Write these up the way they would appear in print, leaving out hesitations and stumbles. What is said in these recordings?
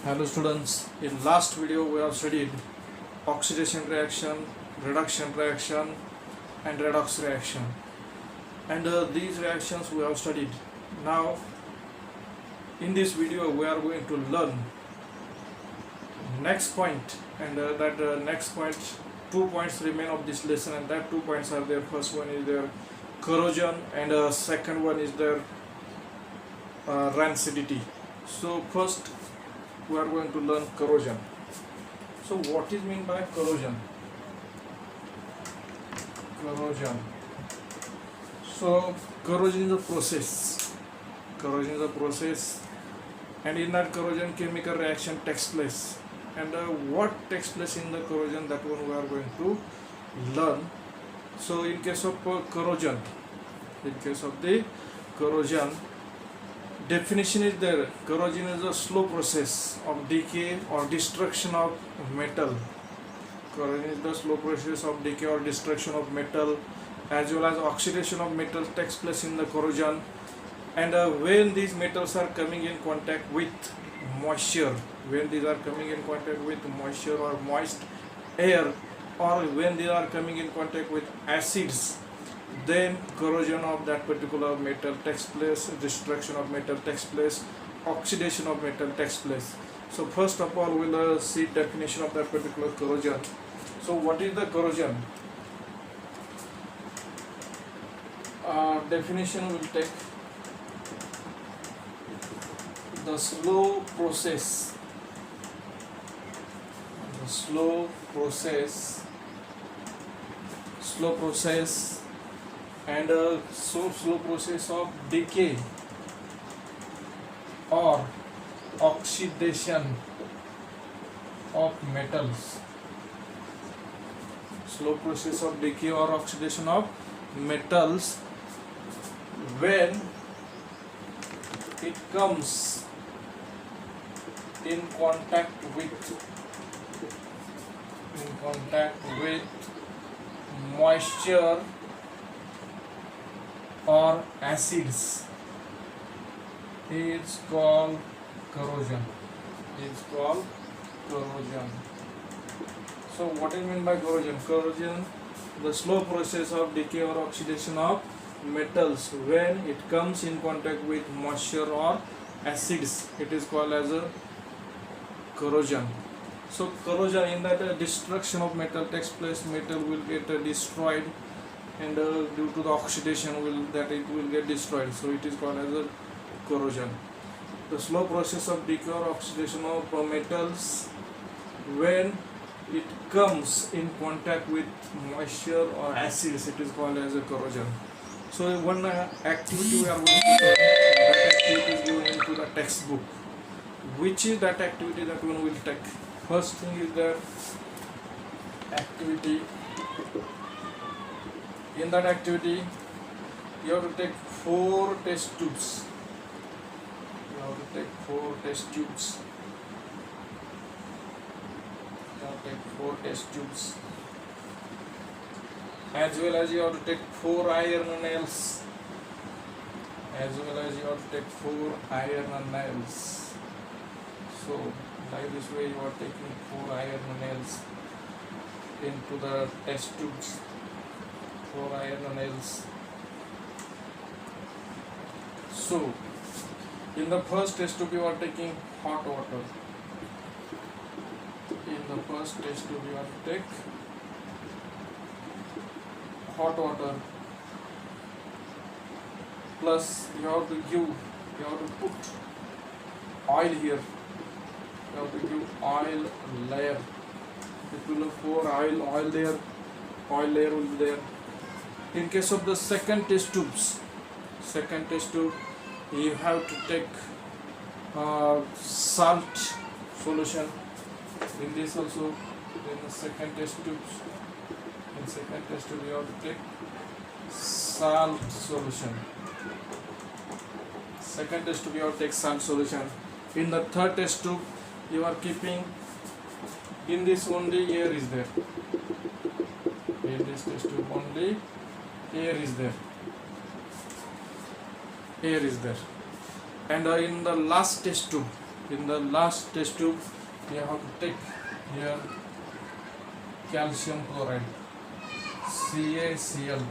Hello students, in last video we have studied oxidation reaction, reduction reaction and redox reaction, and these reactions we have studied. Now in this video we are going to learn next point, and that next point, 2 points remain of this lesson, and that 2 points are there. First one is their corrosion, and second one is their rancidity. So first we are going to learn corrosion. So what is meant by corrosion? Corrosion. So corrosion is a process. Corrosion is a process, and in that corrosion chemical reaction takes place. And what takes place in the corrosion, that one we are going to learn. So in case of corrosion, definition is there. Corrosion is a slow process of decay or destruction of metal. Corrosion is the slow process of decay or destruction of metal, as well as oxidation of metal takes place in the corrosion. And when these metals are coming in contact with moisture, or moist air, or when they are coming in contact with acids, then corrosion of that particular metal takes place, destruction of metal takes place, oxidation of metal takes place. So first of all we will see definition of that particular corrosion. So what is the corrosion? Definition will take the slow process and slow process of decay or oxidation of metals. Slow process of decay or oxidation of metals when it comes in contact with moisture or acids, is called corrosion. So what is meant by corrosion? Corrosion, the slow process of decay or oxidation of metals when it comes in contact with moisture or acids, it is called as a corrosion. So corrosion, in that destruction of metal takes place, metal will get destroyed, and due to the oxidation it will get destroyed. So it is called as a corrosion. The slow process of decay or oxidation of metals when it comes in contact with moisture or acids, it is called as a corrosion. So one activity we are going to learn, that activity is given into the textbook. Which is that activity that one will take? First thing is the activity. In that activity, you have to take 4 test tubes. As well as you have to take 4 iron nails. So like this way you are taking 4 iron nails into the test tubes. 4 iron nails. So in the first test tube you are taking hot water. Plus you have to put oil here. You have to give oil layer. It will pour oil there. Oil layer will be there. In case of the second test tube, you have to take salt solution. In this also, in the second test tube, you have to take salt solution. In the third test tube, you are keeping, in this only air is there. In this test tube only air is there. And in the last test tube In the last test tube, you have to take here calcium chloride, CaCl2,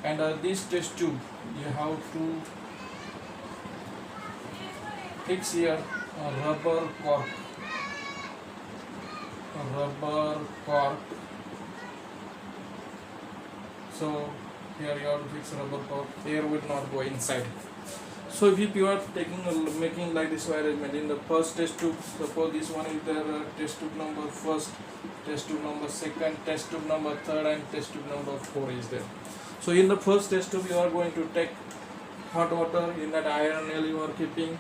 and this test tube you have to fix here a rubber cork. So here you have to fix rubber cork. Air will not go inside. So if you are making like this arrangement, in the first test tube, suppose this one is their test tube number first, test tube number second, test tube number third, and test tube number 4 is there. So in the first test tube you are going to take hot water, in that iron nail you are keeping,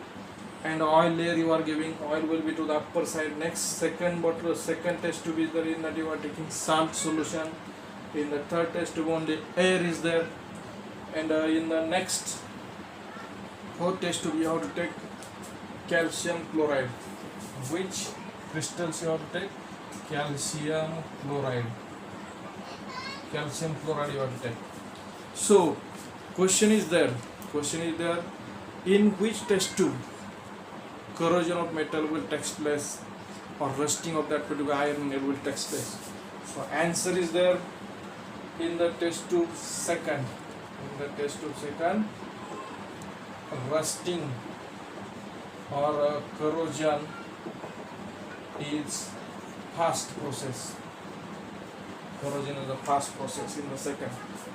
and oil layer you are giving. Oil will be to the upper side. Next, second bottle, second test tube is there, in that you are taking salt solution. In the third test tube only air is there, and in the next fourth test tube you have to take calcium chloride. Which crystals you have to take? Calcium chloride you have to take. So question is there, in which test tube corrosion of metal will take place, or rusting of that particular iron nail will take place? So answer is there in the test tube second. Rusting or corrosion is fast process. Corrosion is a fast process in the second,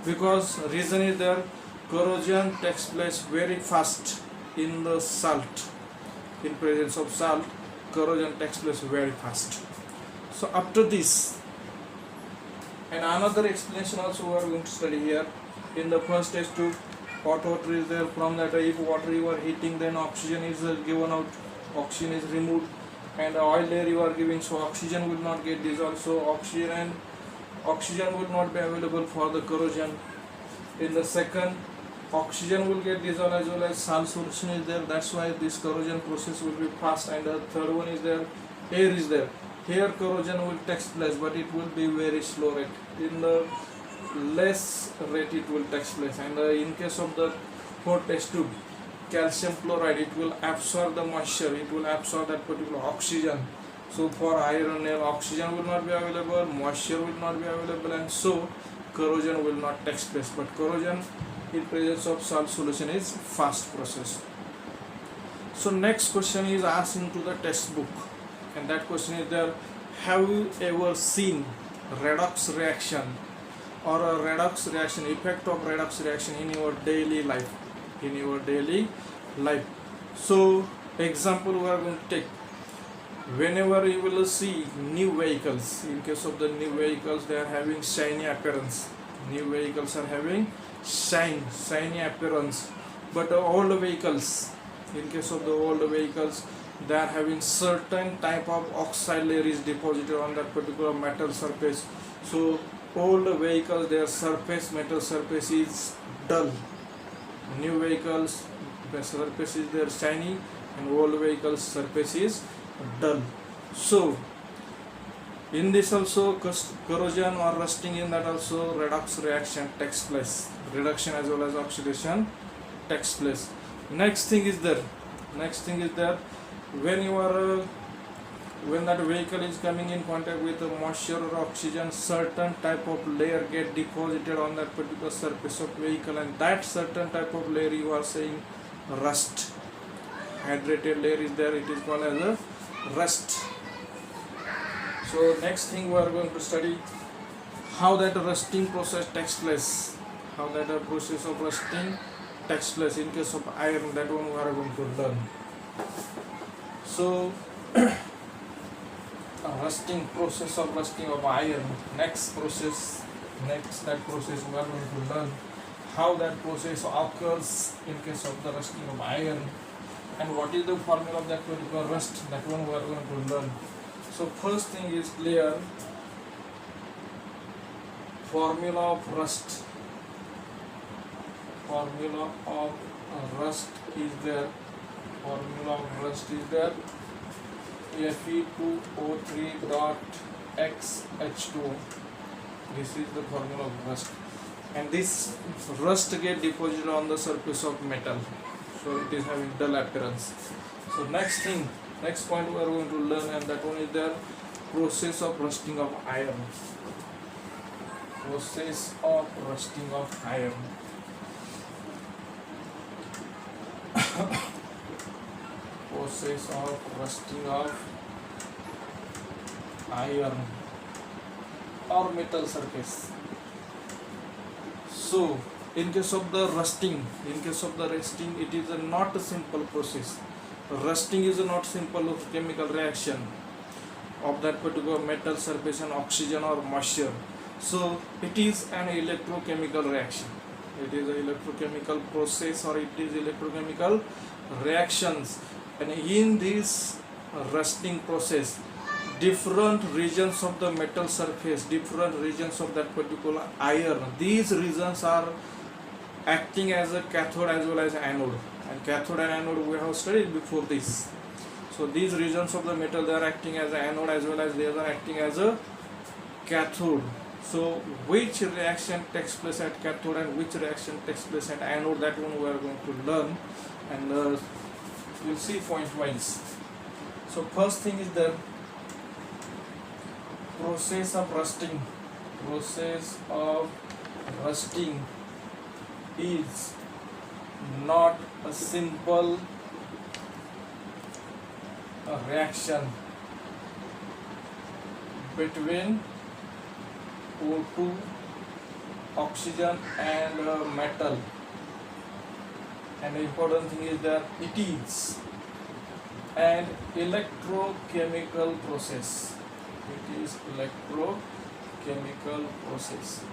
because reason is there, corrosion takes place very fast in the salt. In presence of salt, corrosion takes place very fast. So after this, and another explanation also we are going to study here. In the first test tube, hot water is there. From that, if water you are heating, then oxygen is given out, oxygen is removed, and oil layer you are giving, so oxygen will not get dissolved, so oxygen will not be available for the corrosion. In the second, oxygen will get dissolved as well as salt solution is there, that's why this corrosion process will be fast. And the third one is there, air is there. Here corrosion will take place, but it will be very slow rate. In the less rate it will take place. And in case of the fourth test tube, calcium chloride, it will absorb the moisture, it will absorb that particular oxygen. So for iron nail, oxygen will not be available, moisture will not be available, and so corrosion will not take place. But corrosion in presence of salt solution is fast process. So next question is asked into the textbook, and that question is there, have you ever seen redox reaction or a redox reaction, effect of redox reaction in your daily life? So example we are going to take, whenever you will see new vehicles, in case of the new vehicles, they are having shiny appearance. New vehicles are having shiny appearance, but the old vehicles, in case of the old vehicles, they are having certain type of oxide layer is deposited on that particular metal surface. So old vehicles, their metal surface is dull. New vehicles, the surface is there shiny, and old vehicles surface is dull. So in this also corrosion or rusting, in that also redox reaction takes place. Reduction as well as oxidation takes place. Next thing is there, when that vehicle is coming in contact with the moisture or oxygen, certain type of layer get deposited on that particular surface of vehicle, and that certain type of layer you are saying rust. Hydrated layer is there, it is called as a rust. So next thing we are going to study how that rusting process takes place. How that process of rusting takes place in case of iron, that one we are going to learn. So process of iron, next process we are going to learn how that process occurs in case of the rusting of iron, and what is the formula of that particular rust, that one we are going to learn. So first thing is clear, formula of rust is there. Fe2O3.XH2O. This is the formula of rust, and this rust get deposited on the surface of metal, so it is having dull appearance. So next thing, Next point we are going to learn, and that one is the process of rusting of iron. Process of rusting of iron. Process of rusting of iron or metal surface. So in case of the rusting, it is not a simple process. Rusting is not simple chemical reaction of that particular metal surface and oxygen or moisture. So it is an electrochemical reaction. It is an electrochemical process, or it is electrochemical reactions. And in this rusting process, different regions of the metal surface, different regions of that particular iron, these regions are acting as a cathode as well as anode. And cathode and anode we have studied before this. So these regions of the metal, they are acting as an anode as well as they are acting as a cathode. So which reaction takes place at cathode and which reaction takes place at anode, that one we are going to learn, and we'll see point wise. So first thing is the process of rusting. Process of rusting is not a simple reaction between O2, oxygen and metal. And the important thing is that it is an electrochemical process. It is electrochemical process.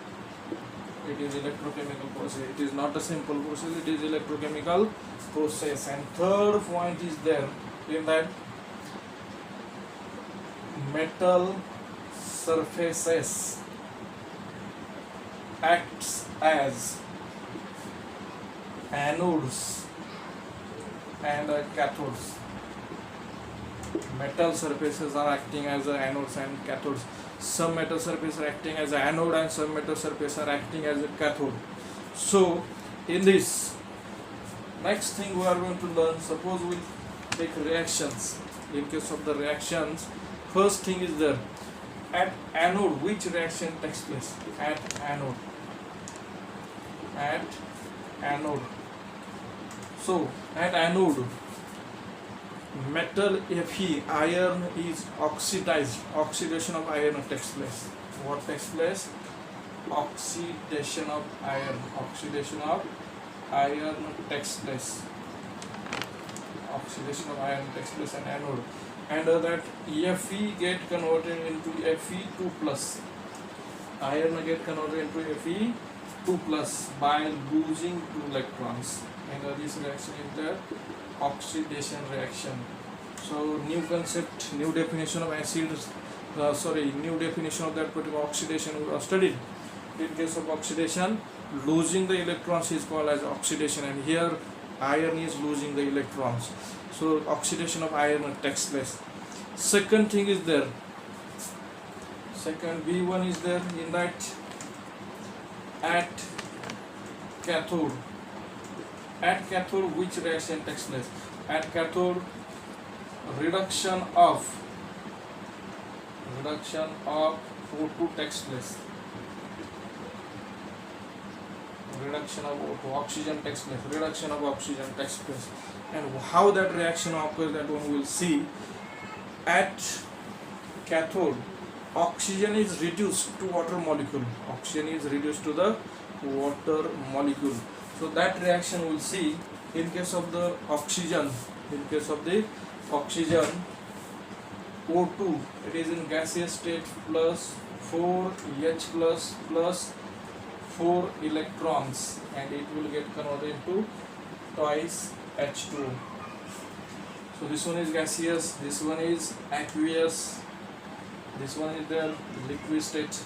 It is electrochemical process. It is not a simple process. It is electrochemical process. And third point is there, in that metal surfaces acts as anodes and cathodes. Metal surfaces are acting as anodes and cathodes. Some metal surfaces are acting as anode and some metal surfaces are acting as a cathode. So in this, next thing we are going to learn, suppose we take reactions. In case of the reactions, first thing is there, at anode which reaction takes place? At anode. At anode. So at anode, metal Fe, iron is oxidized. Oxidation of iron takes place. What takes place? Oxidation of iron. Oxidation of iron takes place. Oxidation of iron takes place in anode. And that Fe get converted into Fe2 plus. Iron get converted into Fe2 plus by losing 2 electrons. And this reaction is the oxidation reaction. So new concept, new definition of acids, new definition of that particular oxidation we have studied. In case of oxidation, losing the electrons is called as oxidation, and here iron is losing the electrons. So oxidation of iron takes place. Second thing is there, second V1 is there, in that at cathode. At cathode which reaction takes place? At cathode, reduction of O2 takes place. Reduction of O2, oxygen takes place. Reduction of oxygen takes place. And how that reaction occurs, that one will see. At cathode, oxygen is reduced to water molecule. Oxygen is reduced to the water molecule. So that reaction we'll see in case of the oxygen. In case of the oxygen, O2, it is in gaseous state, plus 4H plus 4 electrons, and it will get converted into twice H2O. So this one is gaseous, this one is aqueous, this one is the liquid state,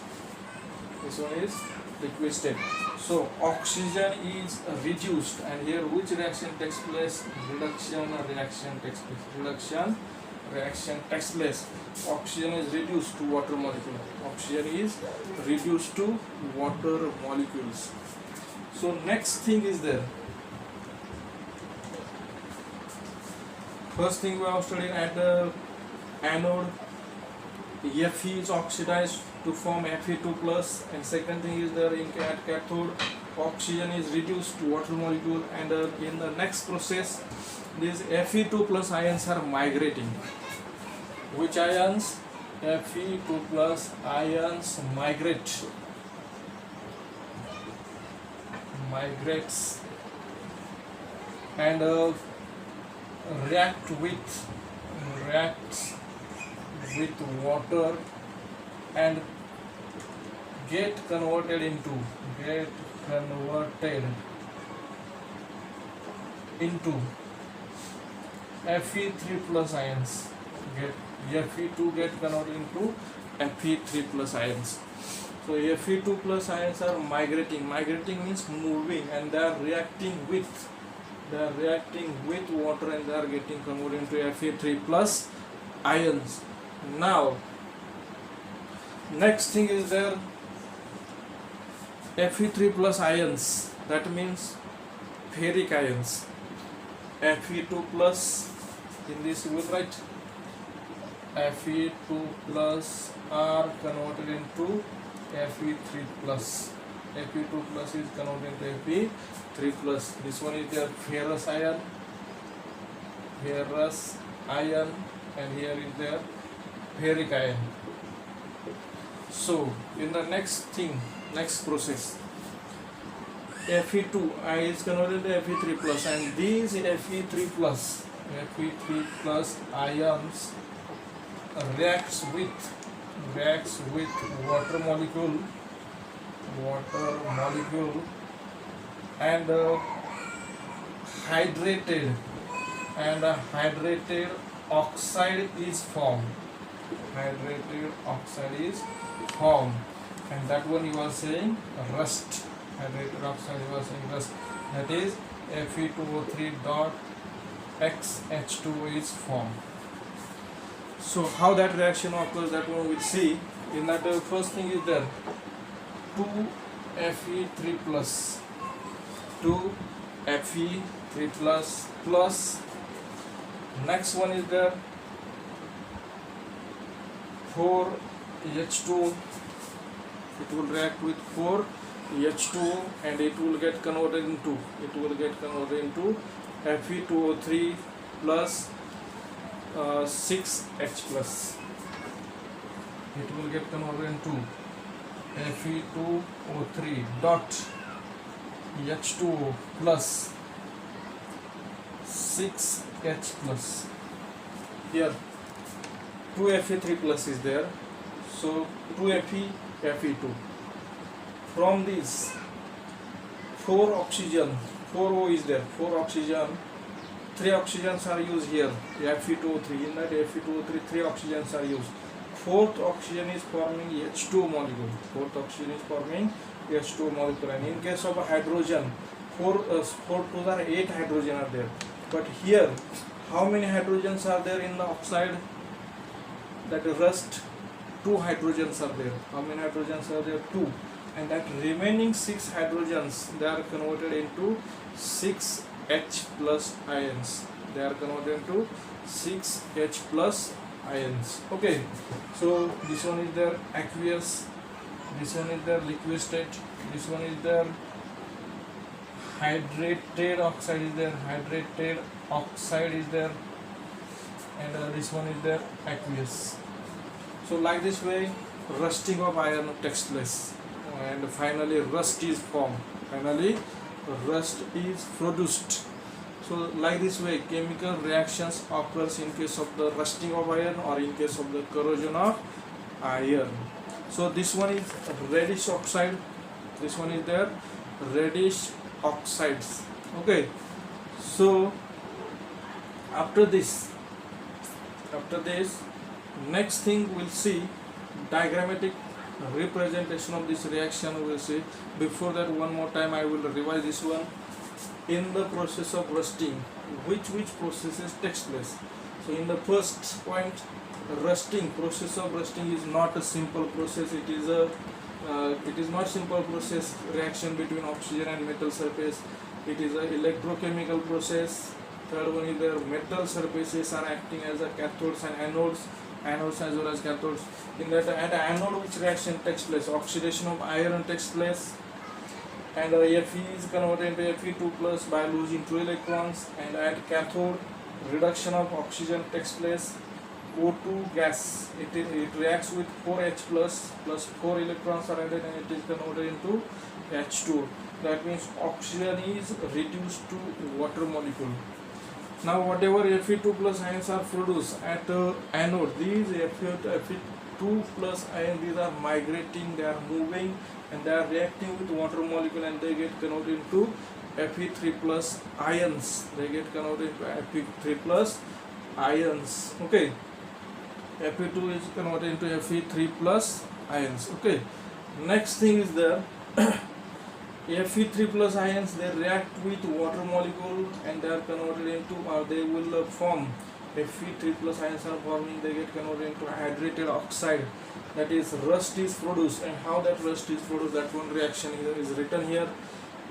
this one is liquid state. So oxygen is reduced, and here which reaction takes place? Reduction reaction takes place. Reduction reaction takes place. Oxygen is reduced to water molecule. Oxygen is reduced to water molecules. So next thing is there. First thing we have studied at the anode, Fe is oxidized to form Fe2 plus, and second thing is there in at cathode, oxygen is reduced to water molecule, and in the next process these Fe2 plus ions are migrating. Which ions? Fe2 plus ions migrates and reacts with water and get converted into Fe3 plus ions. Fe2 get converted into Fe3 plus ions. So Fe2 plus ions are migrating. Migrating means moving, and they are reacting with water, and they are getting converted into Fe3 plus ions. Now, next thing is there Fe3 plus ions. That means ferric ions. Fe2 plus, in this we will write Fe2 plus are converted into Fe3 plus. Fe2 plus is converted into Fe3 plus. This one is their ferrous ion, and here is their ferric ion. So in the next process, Fe2 is converted to Fe3 plus, and these Fe3 plus ions reacts with water molecule and hydrated oxide is formed. And that one you are saying rust. Hydrated oxide you are saying rust. That is Fe2O3 dot XH2O is formed. So how that reaction occurs, that one we'll see. In that first thing is there 2Fe3 plus plus. Next one is there 4H2. It will react with 4H2 and it will get converted into Fe2O3 plus 6H plus. It will get converted into Fe2O3 dot H2O plus 6H plus. Here 2Fe3 plus is there, so 2Fe, Fe2. From this 4 oxygen, 4O is there, 4 oxygen, 3 oxygens are used here, Fe2O3. In that Fe2O3, 3 oxygens are used. Fourth oxygen is forming H2O molecule. And in case of a hydrogen, 4 2s are 8 hydrogen are there. But here, how many hydrogens are there in the oxide? That rust, 2 hydrogens are there. How many hydrogens are there? 2. And that remaining 6 hydrogens, they are converted into 6H plus ions. Okay, so this one is their aqueous, this one is their liquid state, this one is their hydrated oxide is there, and this one is their aqueous. So like this way, rusting of iron takes place, and finally rust is formed. Rust is produced. So like this way, chemical reactions occurs in case of the rusting of iron or in case of the corrosion of iron. So this one is reddish oxide, this one is their reddish oxides. Okay, so after this next thing we'll see diagrammatic representation of this reaction. We will see. Before that, one more time I will revise this one. In the process of rusting, which processes takes place? So in the first point, process of rusting is not a simple process. It is not simple process, reaction between oxygen and metal surface. It is a electrochemical process, Third one is their metal surfaces are acting as a cathodes and anodes as well as cathodes. In that, at anode, which reaction takes place? Oxidation of iron takes place, and Fe is converted into Fe2 plus by losing 2 electrons. And at cathode, reduction of oxygen takes place. O2 gas, it reacts with 4H plus 4 electrons are added, and it is converted into H2. That means oxygen is reduced to water molecule. Now whatever Fe2 plus ions are produced at anode, these Fe2 plus ions, these are migrating, they are moving, and they are reacting with water molecule, and they get converted into Fe3 plus ions. They get converted into Fe3 plus ions. Okay. Fe2 is converted into Fe3 plus ions. Okay. Next thing is there. Fe3 plus ions, they react with water molecule, and they are converted into, they will form Fe3 plus ions are forming, they get converted into hydrated oxide. That is, rust is produced. And how that rust is produced, that one reaction is written here.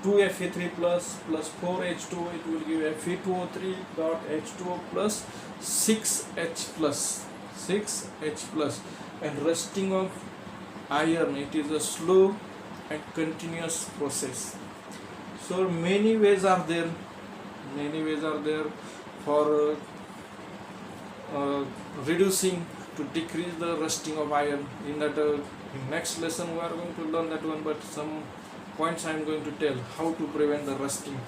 2 Fe3 plus 4 H2, it will give Fe2O3 dot H2O plus 6H plus 6H plus. And rusting of iron, it is a slow and continuous process. So many ways are there for reducing, to decrease the rusting of iron. In that in next lesson we are going to learn that one, but some points I am going to tell how to prevent the rusting,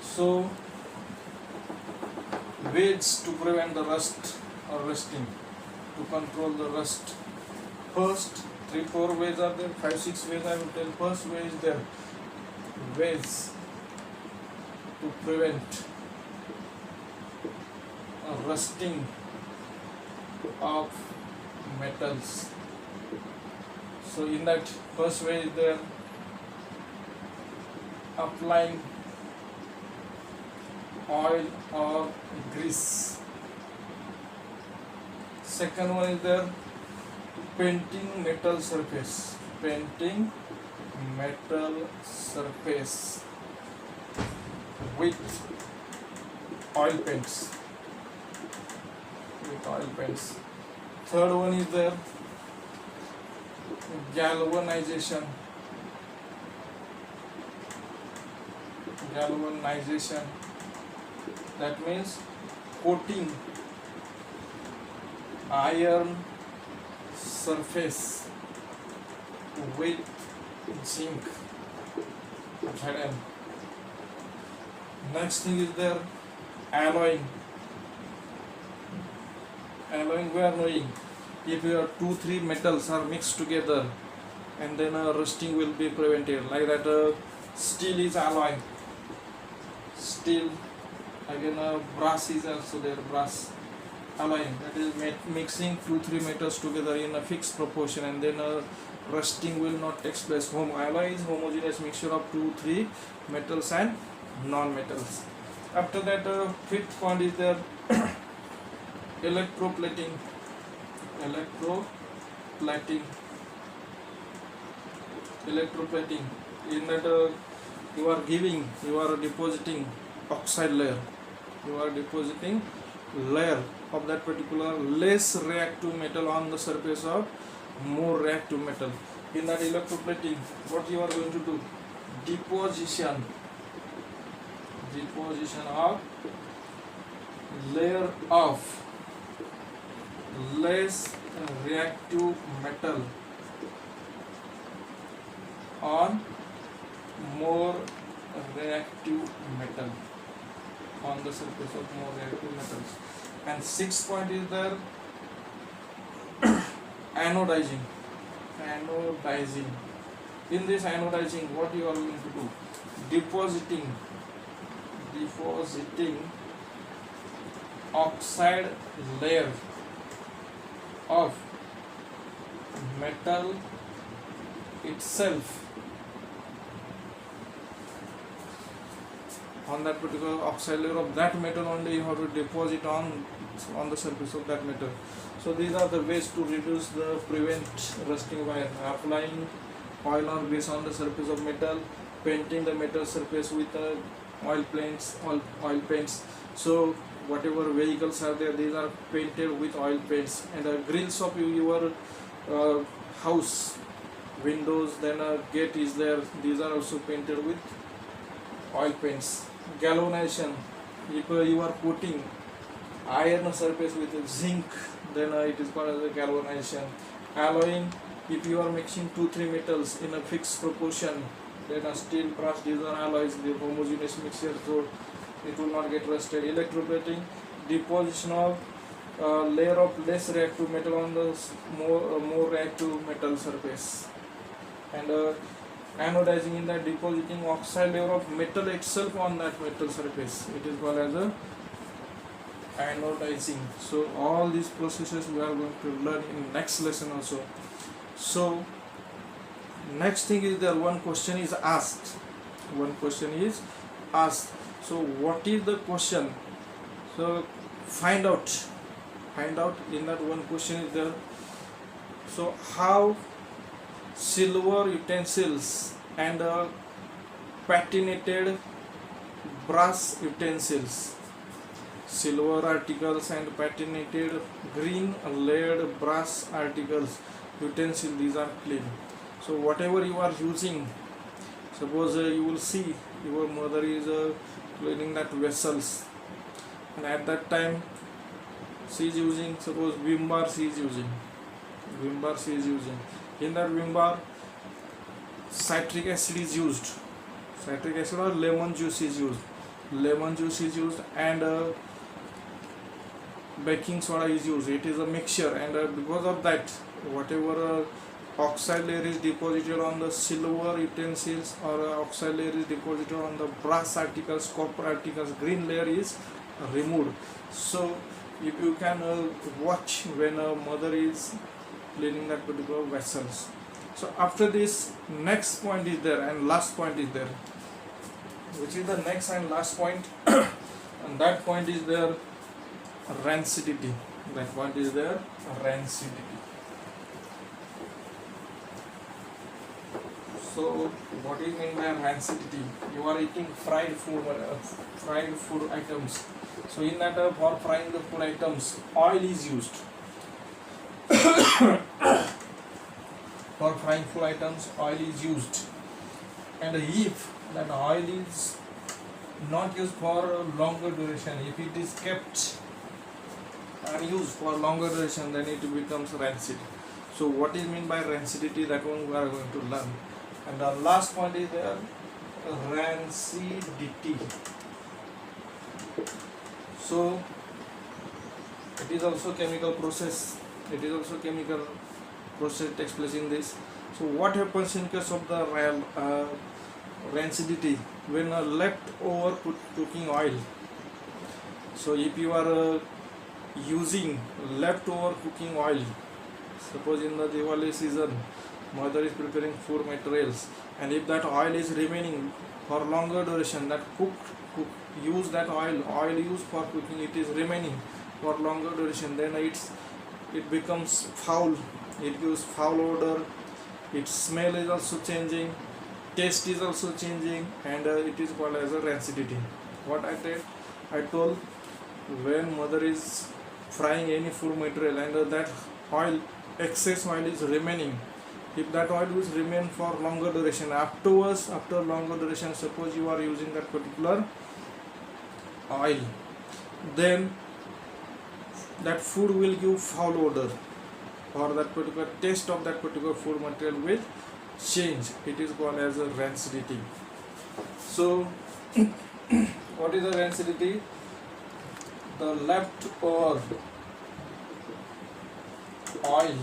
So ways to prevent the rust or rusting, to control the rust. First, 3-4 ways are there, 5-6 ways I will tell. First way is there, ways to prevent rusting of metals. So in that first way is there, applying oil or grease. Second one is there, painting metal surface with oil paints. Third one is there, galvanization. That means coating iron surface with zinc. Next thing is there, alloying. We are knowing, if your 2-3 metals are mixed together, and then rusting will be prevented. Like that, steel is alloy. Steel, again brass is also there, brass alloying. That is mixing 2-3 metals together in a fixed proportion, and then rusting will not take place. Alloy is homogeneous mixture of 2-3 metals and non-metals. After that, fifth point is there, electroplating. In that, you are depositing oxide layer. Layer of that particular less reactive metal on the surface of more reactive metal. In that electroplating, what you are going to do? Deposition of layer of less reactive metal on more reactive metal, on the surface of more reactive metals. And sixth point is there, anodizing. In this anodizing, what you are going to do? Depositing oxide layer of metal itself on that particular oxide layer of that metal only. You have to deposit on the surface of that metal. So these are the ways to prevent rusting of iron. Applying oil or grease on the surface of metal, painting the metal surface with oil paints. So whatever vehicles are there, these are painted with oil paints. And the grills of your house, windows, then a gate is there, these are also painted with oil paints. Galvanization, if you are coating iron surface with zinc, then it is called as a galvanization. Alloying, if you are mixing 2-3 metals in a fixed proportion, then a steel, brass, these are alloys, the homogeneous mixture, so it will not get rusted. Electroplating, deposition of layer of less reactive metal on the more reactive metal surface. And anodizing, in that depositing oxide layer of metal itself on that metal surface, it is called as a anodizing. So all these processes we are going to learn in next lesson also. So next thing is there, one question is asked. So what is the question? So find out in that one question is there. So how silver utensils and patinated brass utensils, silver articles and patinated green layered brass articles, utensils, these are clean. So whatever you are using, suppose you will see your mother is cleaning that vessels, and at that time she is using, suppose Vim bar she is using, in that Vim bar citric acid is used, citric acid or lemon juice is used, and baking soda is used. It is a mixture, and because of that, whatever oxide layer is deposited on the silver utensils, or oxide layer is deposited on the brass articles, copper articles, green layer is removed. So if you can watch when a mother is cleaning that particular vessels. So after this, next point is there and last point is there, which is the next and last point and that point is there, rancidity. So what is mean by rancidity? You are eating fried food items. So in that for frying the food items, oil is used. For frying food items, oil is used. And if that oil is not used for a longer duration, if it is kept and used for longer duration, then it becomes rancid. So what is mean by rancidity? That one we are going to learn. And the last point is there, rancidity. So it is also chemical process. Takes place in this. So what happens in case of the rancidity? When leftover cooking oil. So if you are using leftover cooking oil, suppose in the Diwali season, mother is preparing food materials, and if that oil is remaining for longer duration, that use that oil used for cooking, it is remaining for longer duration, then it becomes foul. It gives foul odor, its smell is also changing, taste is also changing, and it is called as a rancidity. What I told, when mother is frying any food material and that excess oil is remaining, if that oil will remain for longer duration, after longer duration, suppose you are using that particular oil, then that food will give foul odor, or that particular taste of that particular food material will change. It is called as a rancidity. So what is the rancidity? The leftover oil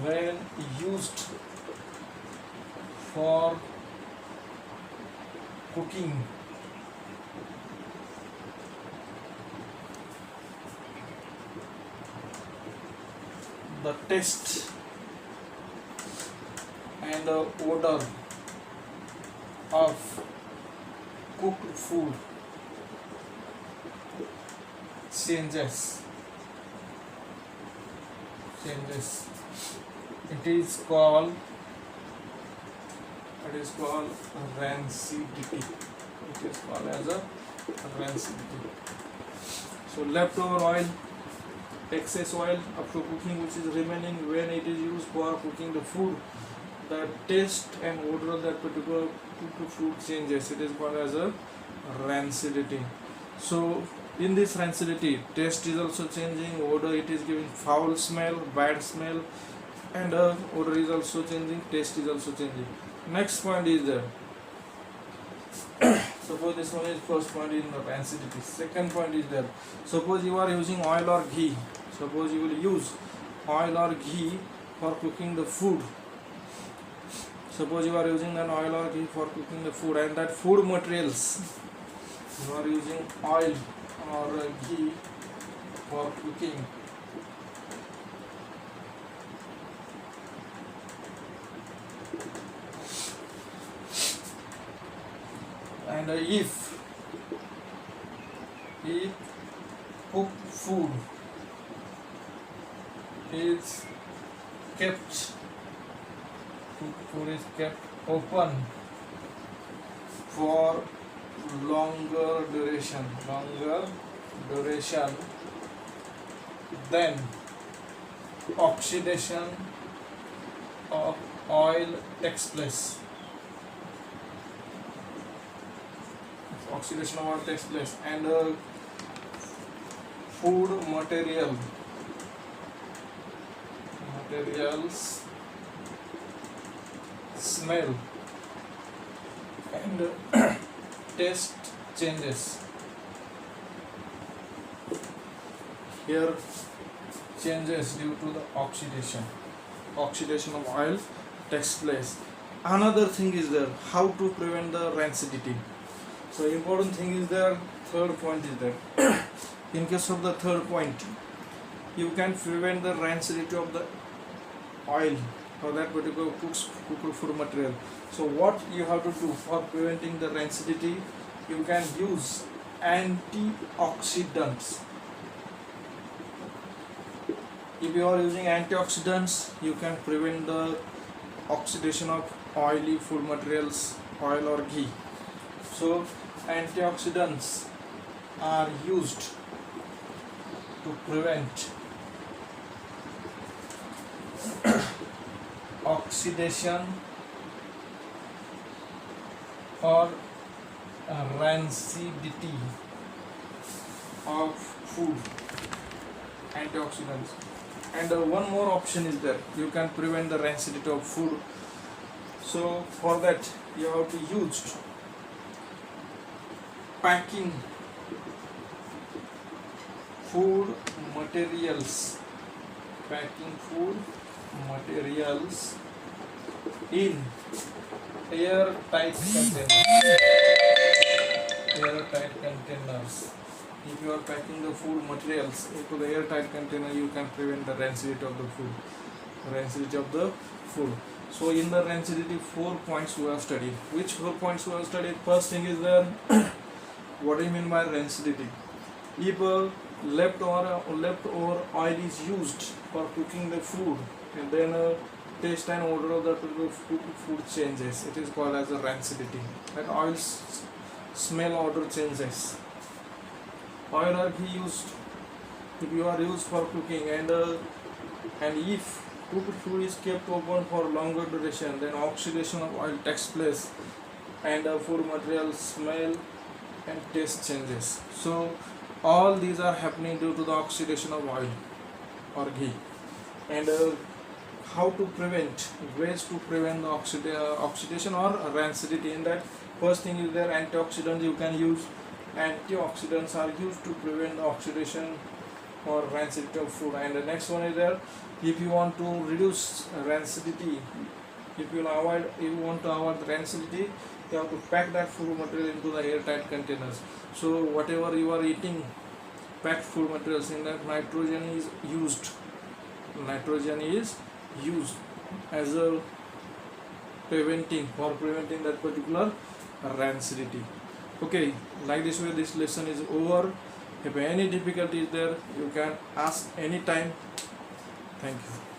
when used for cooking the taste and the odor of cooked food changes. It is called It is called rancidity. It is called as a rancidity. So leftover oil, excess oil after cooking which is remaining when it is used for cooking the food, the taste and odor of that particular cooked food changes. It is called as a rancidity. So in this rancidity, taste is also changing, odor it is giving foul smell, bad smell, and odor is also changing, taste is also changing. Next point is there. Suppose this one is first point in the rancidity. Second point is there. Suppose you are using oil or ghee. Suppose you will use oil or ghee for cooking the food. Suppose you are using an oil or ghee for cooking the food, and that food materials you are using oil or ghee for cooking. And if cooked food is kept open for longer duration, then oxidation of oil takes place. Oxidation of oil takes place, and food materials smell and taste changes. Here changes due to the oxidation of oil takes place. Another thing is there, how to prevent the rancidity. So important thing is there, third point is there. In case of the third point, you can prevent the rancidity of the oil or that particular cooked food material. So what you have to do for preventing the rancidity, you can use antioxidants. If you are using antioxidants, you can prevent the oxidation of oily food materials, oil or ghee. So antioxidants are used to prevent oxidation or rancidity of food. Antioxidants. And one more option is there, you can prevent the rancidity of food. So for that you have to use packing food materials in airtight containers. If you are packing the food materials into the airtight container, you can prevent the rancidity of the food. So in the rancidity, 4 points we have studied. Which 4 points we have studied? First thing is there, what do you mean by rancidity? If leftover oil is used for cooking the food, and then taste and odor of the food changes, it is called as a rancidity. Like oil smell, odor changes. Oil or ghee used, if you are used for cooking, and if cooked food is kept open for longer duration, then oxidation of oil takes place, and food material smell and taste changes. So all these are happening due to the oxidation of oil or ghee. And how to prevent, ways to prevent the oxidation or rancidity. In that, first thing is there, antioxidants you can use. Antioxidants are used to prevent the oxidation or rancidity of food. And the next one is there, if you want to reduce rancidity, if you want to avoid the rancidity, you have to pack that food material into the airtight containers. So whatever you are eating, packed food materials, in that nitrogen is used as a preventing that particular rancidity. Okay, like this way this lesson is over. If any difficulty is there, you can ask anytime. Thank you.